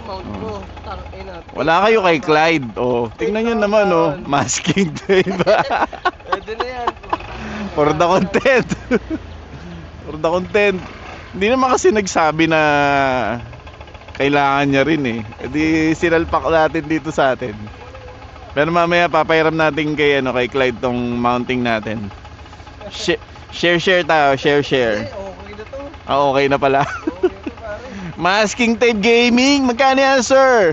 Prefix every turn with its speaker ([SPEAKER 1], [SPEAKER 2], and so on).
[SPEAKER 1] mount ko. Tangina.
[SPEAKER 2] Wala kayo kay Clyde. Oh, tingnan nyo naman, oh. Masking tape.
[SPEAKER 1] Pwede na yan.
[SPEAKER 2] For the content. For the content. Hindi naman kasi nagsabi na kailangan niya rin eh. Edi sinalpak natin dito sa atin. Pero mamaya papairam natin kay Clyde tong mounting natin. Share tayo, share.
[SPEAKER 1] Okay na to.
[SPEAKER 2] Ah, okay na pala.
[SPEAKER 1] Okay na pare.
[SPEAKER 2] Masking tape gaming, magkano yan, sir?